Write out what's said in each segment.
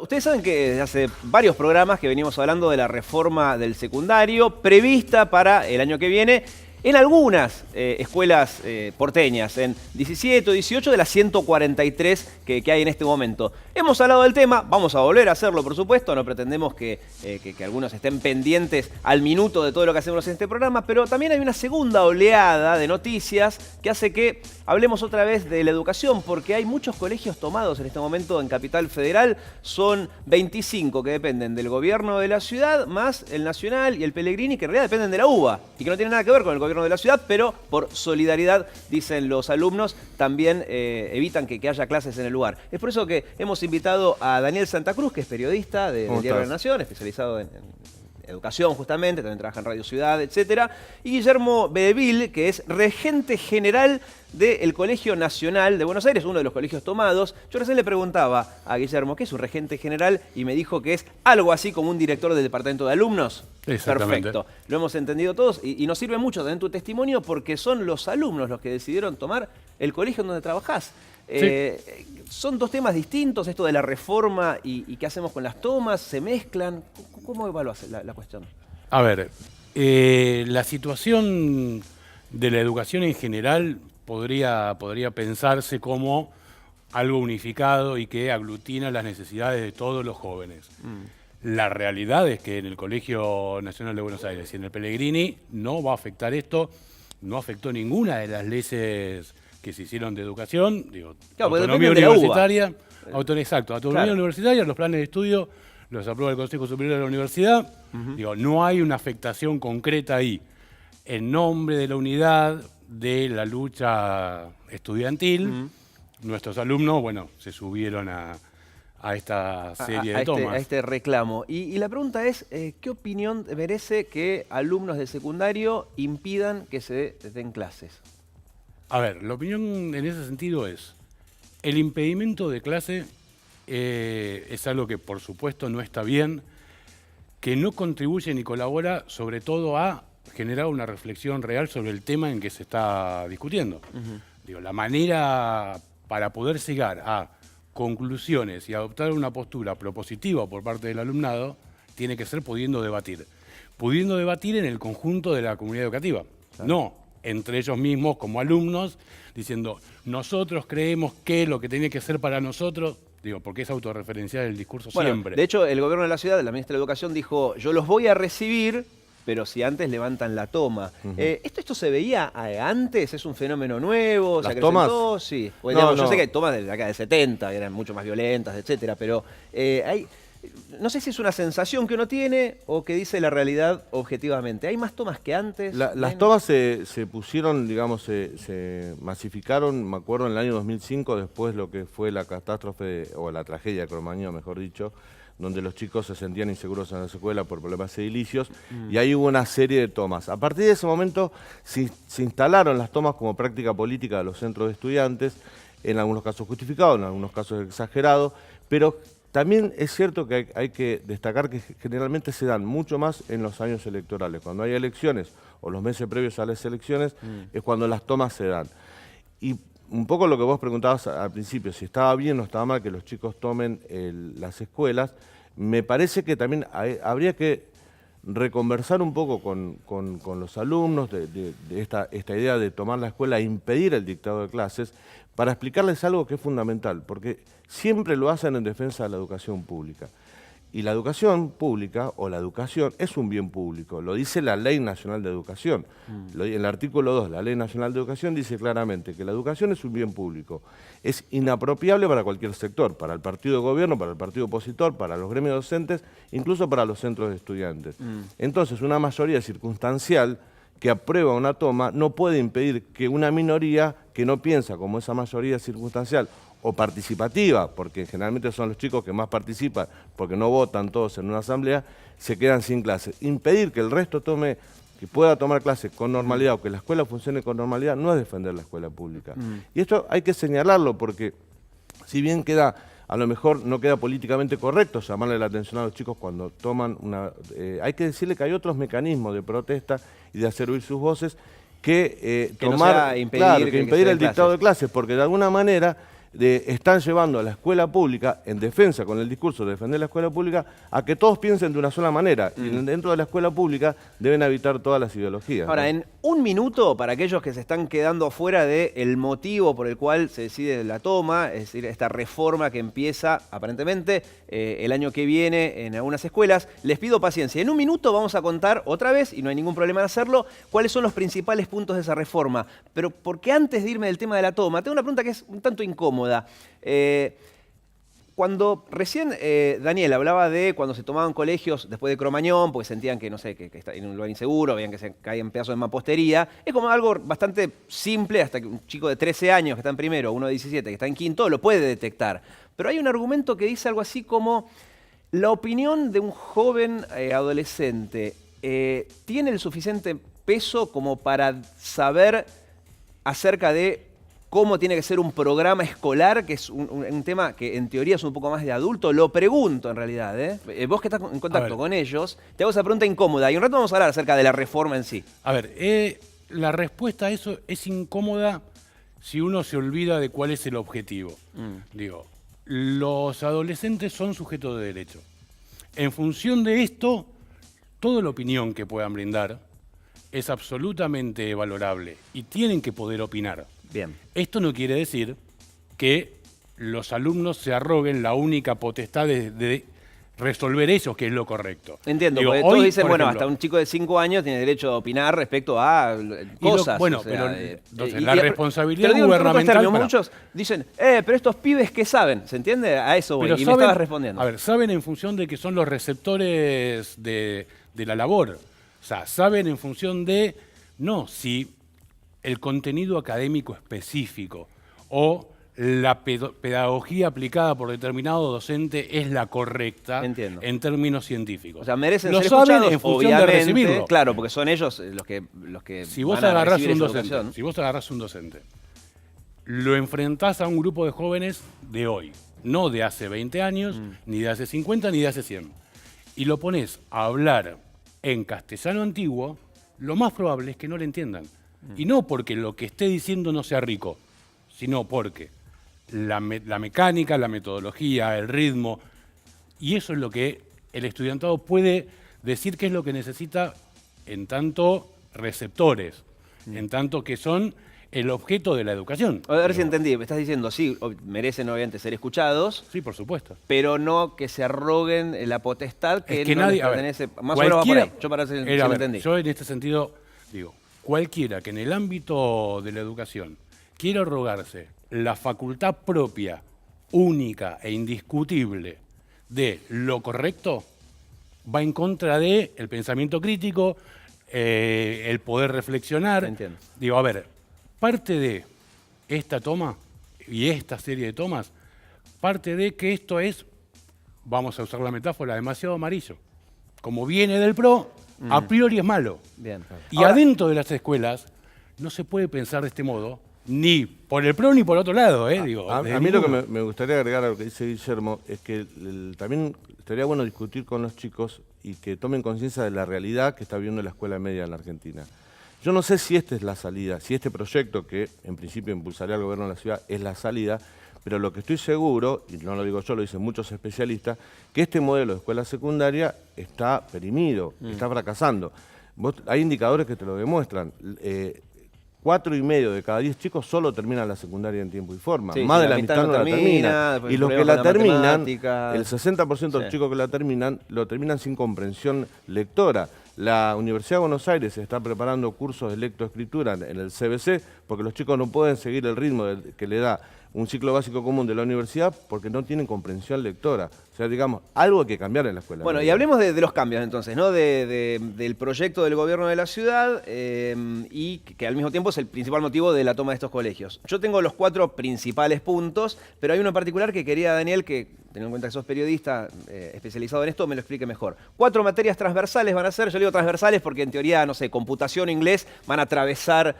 Ustedes saben que desde hace varios programas que venimos hablando de la reforma del secundario prevista para el año que viene en algunas escuelas porteñas, en 17 o 18 de las 143 que hay en este momento. Hemos hablado del tema, vamos a volver a hacerlo, por supuesto, no pretendemos que algunos estén pendientes al minuto de todo lo que hacemos en este programa, pero también hay una segunda oleada de noticias que hace que hablemos otra vez de la educación, porque hay muchos colegios tomados en este momento en Capital Federal, son 25 que dependen del gobierno de la ciudad, más el Nacional y el Pellegrini, que en realidad dependen de la UBA y que no tienen nada que ver con el gobierno de la ciudad, pero por solidaridad, dicen los alumnos, también evitan que haya clases en el lugar. Es por eso que hemos invitado a Daniel Santa Cruz, que es periodista del Diario de la Nación, especializado en educación justamente, también trabaja en Radio Ciudad, etc. Y Guillermo Bedevil, que es regente general del Colegio Nacional de Buenos Aires, uno de los colegios tomados. Yo recién le preguntaba a Guillermo, ¿qué es un regente general? Y me dijo que es algo así como un director del departamento de alumnos. Perfecto, lo hemos entendido todos y nos sirve mucho también tu testimonio porque son los alumnos los que decidieron tomar el colegio en donde trabajás. Sí. Son dos temas distintos, esto de la reforma y qué hacemos con las tomas, se mezclan. ¿Cómo evalúas la cuestión? A ver, la situación de la educación en general podría pensarse como algo unificado y que aglutina las necesidades de todos los jóvenes. La realidad es que en el Colegio Nacional de Buenos Aires y en el Pellegrini no va a afectar esto, no afectó ninguna de las leyes que se hicieron de educación, digo, claro, autonomía universitaria, autonomía universitaria, los planes de estudio los aprueba el Consejo Superior de la Universidad, digo, no hay una afectación concreta ahí. En nombre de la unidad de la lucha estudiantil, nuestros alumnos, bueno, se subieron a esta serie de tomas. A este reclamo. Y la pregunta es, ¿qué opinión merece que alumnos de secundario impidan que se den clases? A ver, la opinión en ese sentido es, el impedimento de clase es algo que por supuesto no está bien, que no contribuye ni colabora sobre todo a generar una reflexión real sobre el tema en que se está discutiendo. Digo, la manera para poder llegar a conclusiones y adoptar una postura propositiva por parte del alumnado tiene que ser pudiendo debatir en el conjunto de la comunidad educativa, no entre ellos mismos como alumnos, diciendo, nosotros creemos que lo que tiene que ser para nosotros, digo, porque es autorreferencial el discurso siempre. De hecho, el gobierno de la ciudad, la ministra de Educación, dijo, yo los voy a recibir, pero si antes levantan la toma. ¿Esto se veía antes? ¿Es un fenómeno nuevo? ¿Las tomas? Sí. Digamos, yo sé que hay tomas de la década de 70, que eran mucho más violentas, etcétera, pero no sé si es una sensación que uno tiene o que dice la realidad objetivamente. ¿Hay más tomas que antes? Las tomas se pusieron, digamos, se masificaron, me acuerdo, en el año 2005, después lo que fue la catástrofe, o la tragedia de Cromañón, mejor dicho, donde los chicos se sentían inseguros en la escuela por problemas edilicios, y ahí hubo una serie de tomas. A partir de ese momento se instalaron las tomas como práctica política de los centros de estudiantes, en algunos casos justificados, en algunos casos exagerados, pero también es cierto que hay que destacar que generalmente se dan mucho más en los años electorales. Cuando hay elecciones o los meses previos a las elecciones es cuando las tomas se dan. Y un poco lo que vos preguntabas al principio, si estaba bien o estaba mal que los chicos tomen las escuelas, me parece que también habría que reconversar un poco con los alumnos de esta idea de tomar la escuela e impedir el dictado de clases para explicarles algo que es fundamental, porque siempre lo hacen en defensa de la educación pública. Y la educación pública, o la educación, es un bien público, lo dice la Ley Nacional de Educación. En el artículo 2, la Ley Nacional de Educación dice claramente que la educación es un bien público. Es inapropiable para cualquier sector, para el partido de gobierno, para el partido opositor, para los gremios docentes, incluso para los centros de estudiantes. Entonces, una mayoría circunstancial que aprueba una toma no puede impedir que una minoría que no piensa como esa mayoría circunstancial o participativa, porque generalmente son los chicos que más participan, porque no votan todos en una asamblea, se quedan sin clases. Impedir que el resto que pueda tomar clases con normalidad o que la escuela funcione con normalidad no es defender la escuela pública. Y esto hay que señalarlo porque si bien a lo mejor no queda políticamente correcto llamarle la atención a los chicos cuando toman hay que decirle que hay otros mecanismos de protesta y de hacer oír sus voces que impedir el dictado de clases, porque de alguna manera están llevando a la escuela pública, en defensa, con el discurso de defender la escuela pública, a que todos piensen de una sola manera. Y dentro de la escuela pública deben habitar todas las ideologías. Ahora, ¿no? en un minuto, para aquellos que se están quedando fuera del motivo por el cual se decide la toma, es decir, esta reforma que empieza, aparentemente, el año que viene en algunas escuelas, les pido paciencia. En un minuto vamos a contar otra vez, y no hay ningún problema en hacerlo, cuáles son los principales puntos de esa reforma. Pero porque antes de irme del tema de la toma, tengo una pregunta que es un tanto incómoda. Cuando recién Daniel hablaba de cuando se tomaban colegios después de Cromañón, porque sentían que, no sé, que está en un lugar inseguro, veían que se caían pedazos de mampostería, es como algo bastante simple, hasta que un chico de 13 años que está en primero, uno de 17 que está en quinto, lo puede detectar. Pero hay un argumento que dice algo así como, la opinión de un joven adolescente tiene el suficiente peso como para saber acerca de cómo tiene que ser un programa escolar, que es un tema que en teoría es un poco más de adulto. Lo pregunto en realidad, ¿eh? Vos que estás en contacto con ellos, te hago esa pregunta incómoda y un rato vamos a hablar acerca de la reforma en sí. A ver, la respuesta a eso es incómoda si uno se olvida de cuál es el objetivo. Digo, los adolescentes son sujetos de derecho. En función de esto, toda la opinión que puedan brindar es absolutamente valorable y tienen que poder opinar. Bien. Esto no quiere decir que los alumnos se arroguen la única potestad de resolver ellos, que es lo correcto. Entiendo, Digo, porque hoy, todos dicen, por bueno, ejemplo, hasta un chico de 5 años tiene derecho a opinar respecto a cosas. Bueno, o sea, pero entonces, la responsabilidad te lo digo en todos gubernamental... términos, para- muchos dicen, pero estos pibes, ¿qué saben? ¿Se entiende? A eso voy, pero y saben, me estabas respondiendo. A ver, saben en función de que son los receptores de la labor. O sea, saben en función de, no si el contenido académico específico o la pedagogía aplicada por determinado docente es la correcta. Entiendo. En términos científicos. O sea, merecen Lo ser saben escuchados, en función de obviamente, recibirlo. claro, porque son ellos los que Si vos van a agarrás recibir un esa docente, educación. si vos agarrás un docente, lo enfrentás a un grupo de jóvenes de hoy, no de hace 20 años, ni de hace 50, ni de hace 100, y lo pones a hablar en castellano antiguo, lo más probable es que no le entiendan. Y no porque lo que esté diciendo no sea rico, sino porque la mecánica, la metodología, el ritmo, y eso es lo que el estudiantado puede decir que es lo que necesita en tanto receptores, en tanto que son el objeto de la educación. A ver si Digo, entendí, me estás diciendo, sí, merecen obviamente ser escuchados, Sí, por supuesto. pero no que se arroguen la potestad que, Es que no nadie, les a ver, pertenece. Más o menos va por ahí, cualquiera- yo para ver si a lo ver, entendí. yo en este sentido digo, cualquiera que en el ámbito de la educación quiera arrogarse la facultad propia, única e indiscutible de lo correcto, va en contra de el pensamiento crítico, el poder reflexionar. Entiendo. Digo, a ver, parte de esta toma y esta serie de tomas, parte de que esto es, vamos a usar la metáfora, demasiado amarillo. Como viene del PRO, a priori es malo. Bien. Y Ahora, adentro de las escuelas no se puede pensar de este modo, ni por el PRO ni por otro lado. Digo, A de mí lo que ninguno. me gustaría agregar a lo que dice Guillermo es que también estaría bueno discutir con los chicos y que tomen conciencia de la realidad que está viviendo la escuela media en la Argentina. Yo no sé si esta es la salida, si este proyecto que en principio impulsaría el gobierno de la ciudad es la salida, pero lo que estoy seguro, y no lo digo yo, lo dicen muchos especialistas, que este modelo de escuela secundaria está perimido, está fracasando. Hay indicadores que te lo demuestran. 4,5 de cada 10 chicos solo terminan la secundaria en tiempo y forma. Sí, Más sí, de la la mitad mitad no no la termina, termina. después Y los que problemas la con la terminan, matemática. el 60% de los Sí. chicos que la terminan, lo terminan sin comprensión lectora. La Universidad de Buenos Aires está preparando cursos de lectoescritura en el CBC porque los chicos no pueden seguir el ritmo que le da un ciclo básico común de la universidad porque no tienen comprensión lectora. O sea, digamos, algo hay que cambiar en la escuela. Bueno, y hablemos de los cambios entonces, ¿no? Del proyecto del gobierno de la ciudad y que al mismo tiempo es el principal motivo de la toma de estos colegios. Yo tengo los 4 principales puntos, pero hay uno en particular que quería, Daniel, que teniendo en cuenta que sos periodista especializado en esto, me lo explique mejor. 4 materias transversales van a ser, yo digo transversales porque en teoría, no sé, computación o inglés van a atravesar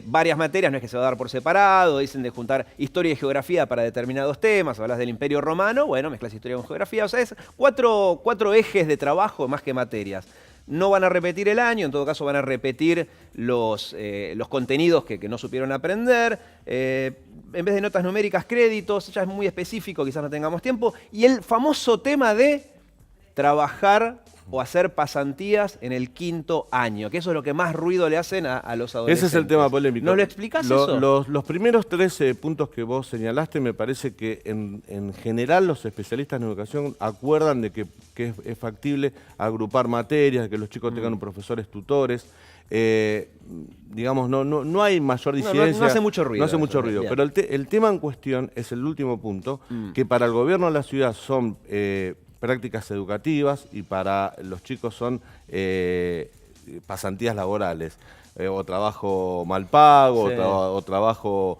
varias materias, no es que se va a dar por separado, dicen de juntar historia y geografía para determinados temas, hablas del Imperio Romano, bueno, mezclas historia con geografía, o sea, es 4 ejes de trabajo más que materias. No van a repetir el año, en todo caso van a repetir los contenidos que no supieron aprender. en vez de notas numéricas, créditos, ya es muy específico, quizás no tengamos tiempo. Y el famoso tema de trabajar o hacer pasantías en el 5º año, que eso es lo que más ruido le hacen a los adolescentes. Ese es el tema polémico. ¿Nos lo explicás eso? Los primeros 13 puntos que vos señalaste, me parece que en general los especialistas en educación acuerdan de que es factible agrupar materias, de que los chicos tengan profesores tutores. Digamos, no hay mayor disidencia. No hace mucho ruido. No hace mucho ruido. Pero el tema en cuestión es el último punto, que para el gobierno de la ciudad son prácticas educativas y para los chicos son pasantías laborales, o trabajo mal pago, sí, o trabajo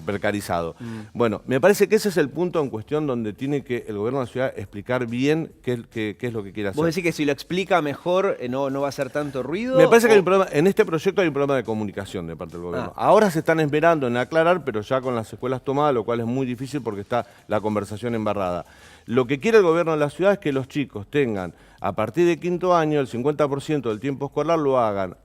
precarizado. Bueno, me parece que ese es el punto en cuestión donde tiene que el gobierno de la ciudad explicar bien qué es lo que quiere hacer. ¿Vos decís que si lo explica mejor no va a ser tanto ruido? Me parece que hay un problema, en este proyecto hay un problema de comunicación de parte del gobierno. Ahora se están esperando en aclarar, pero ya con las escuelas tomadas, lo cual es muy difícil porque está la conversación embarrada. Lo que quiere el gobierno de la ciudad es que los chicos tengan, a partir de 5º año, el 50% del tiempo escolar lo hagan,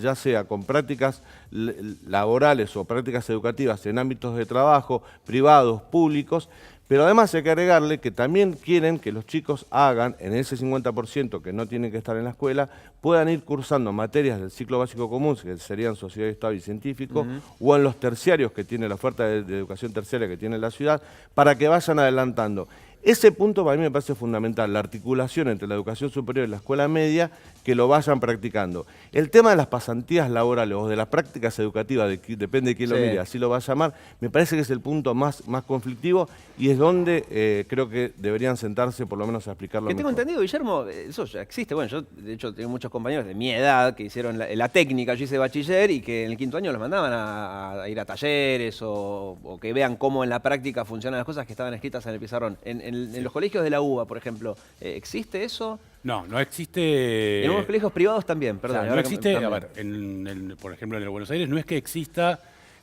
ya sea con prácticas laborales o prácticas educativas en ámbitos de trabajo, privados, públicos, pero además hay que agregarle que también quieren que los chicos hagan, en ese 50% que no tienen que estar en la escuela, puedan ir cursando materias del ciclo básico común, que serían sociedad, Estado y científico, o en los terciarios que tiene la oferta de educación terciaria que tiene la ciudad, para que vayan adelantando. Ese punto para mí me parece fundamental, la articulación entre la educación superior y la escuela media, que lo vayan practicando. El tema de las pasantías laborales o de las prácticas educativas, depende de quién lo mire, así lo va a llamar, me parece que es el punto más conflictivo y es donde creo que deberían sentarse por lo menos a explicarlo mejor. Que tengo entendido, Guillermo, eso ya existe. Bueno, yo de hecho tengo muchos compañeros de mi edad que hicieron la técnica, yo hice bachiller y que en el 5º año los mandaban a ir a talleres o que vean cómo en la práctica funcionan las cosas que estaban escritas en el pizarrón. En los colegios de la UBA, por ejemplo, ¿existe eso? No existe. En algunos colegios privados también, perdón. O sea, no existe, a ver, por ejemplo, en el Buenos Aires no es que exista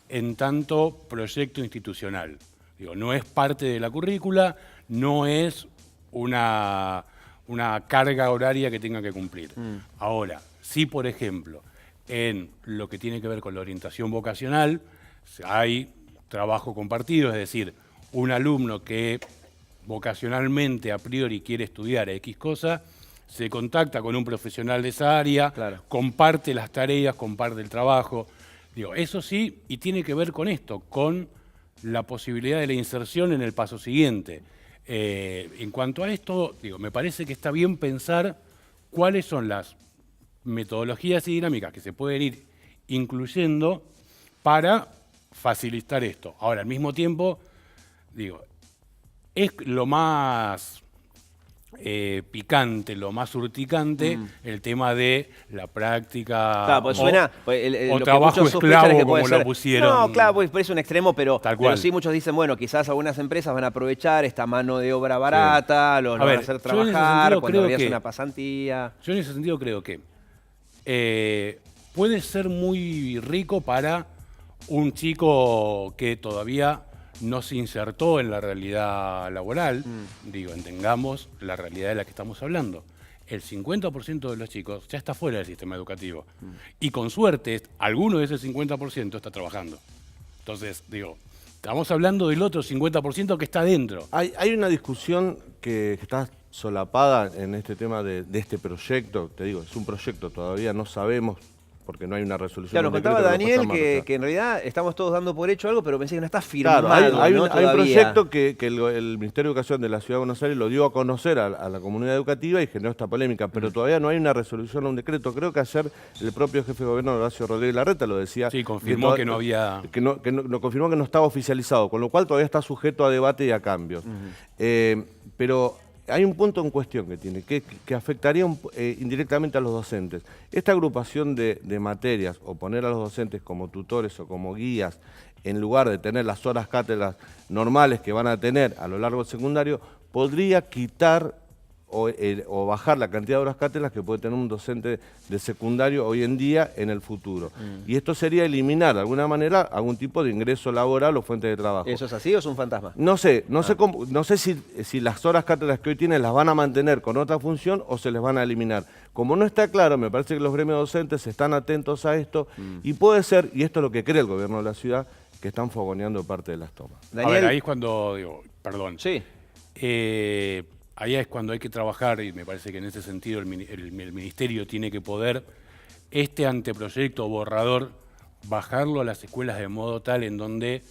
en tanto proyecto institucional. Digo, no es parte de la currícula, no es una carga horaria que tenga que cumplir. Ahora, sí, por ejemplo, en lo que tiene que ver con la orientación vocacional, hay trabajo compartido, es decir, un alumno que vocacionalmente a priori quiere estudiar X cosa, se contacta con un profesional de esa área, claro, comparte las tareas, comparte el trabajo. Digo, eso sí, y tiene que ver con esto, con la posibilidad de la inserción en el paso siguiente. En cuanto a esto, digo, me parece que está bien pensar cuáles son las metodologías y dinámicas que se pueden ir incluyendo para facilitar esto. Ahora, al mismo tiempo, digo, es lo más picante, lo más urticante, el tema de la práctica, claro, pues suena, o trabajo esclavo, es que como lo pusieron. No, claro, pues parece un extremo, pero sí muchos dicen, bueno, quizás algunas empresas van a aprovechar esta mano de obra barata, los van a hacer trabajar cuando debería ser una pasantía. Yo en ese sentido creo que puede ser muy rico para un chico que todavía no se insertó en la realidad laboral, digo, entendamos la realidad de la que estamos hablando. El 50% de los chicos ya está fuera del sistema educativo. Y con suerte, alguno de ese 50% está trabajando. Entonces, digo, estamos hablando del otro 50% que está dentro. Hay una discusión que está solapada en este tema de este proyecto. Te digo, es un proyecto, todavía no sabemos, porque no hay una resolución. Claro, nos contaba Daniel que en realidad estamos todos dando por hecho algo, pero pensé que no está firmado. Claro, hay un proyecto que el Ministerio de Educación de la Ciudad de Buenos Aires lo dio a conocer a la comunidad educativa y generó esta polémica, pero todavía no hay una resolución o un decreto. Creo que ayer el propio jefe de gobierno, Horacio Rodríguez Larreta, lo decía. Sí, confirmó que no había... Lo confirmó que no estaba oficializado, con lo cual todavía está sujeto a debate y a cambios. Pero hay un punto en cuestión que afectaría indirectamente a los docentes. Esta agrupación de materias, o poner a los docentes como tutores o como guías, en lugar de tener las horas cátedras normales que van a tener a lo largo del secundario, podría quitar o bajar la cantidad de horas cátedras que puede tener un docente de secundario hoy en día en el futuro. Y esto sería eliminar de alguna manera algún tipo de ingreso laboral o fuente de trabajo. ¿Eso es así o es un fantasma? No sé si las horas cátedras que hoy tienen las van a mantener con otra función o se les van a eliminar. Como no está claro, me parece que los gremios docentes están atentos a esto y puede ser, y esto es lo que cree el gobierno de la ciudad, que están fogoneando parte de las tomas. Daniel. A ver, ahí es cuando, digo, perdón. Sí. Ahí es cuando hay que trabajar, y me parece que en ese sentido el Ministerio tiene que poder, este anteproyecto o borrador, bajarlo a las escuelas de modo tal en donde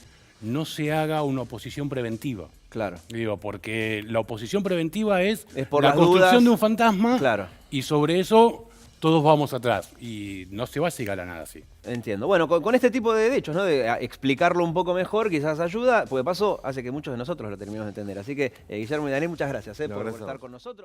no se haga una oposición preventiva. Claro. Digo, porque la oposición preventiva es por la las construcción dudas. de un fantasma, Claro. y sobre eso todos vamos atrás. Y no se va a llegar a nada así. Entiendo. Bueno, con este tipo de hechos, ¿no? De explicarlo un poco mejor, quizás ayuda, porque de paso hace que muchos de nosotros lo terminemos de entender. Así que, Guillermo y Daniel, muchas gracias, No, por gracias a estar vos. con nosotros.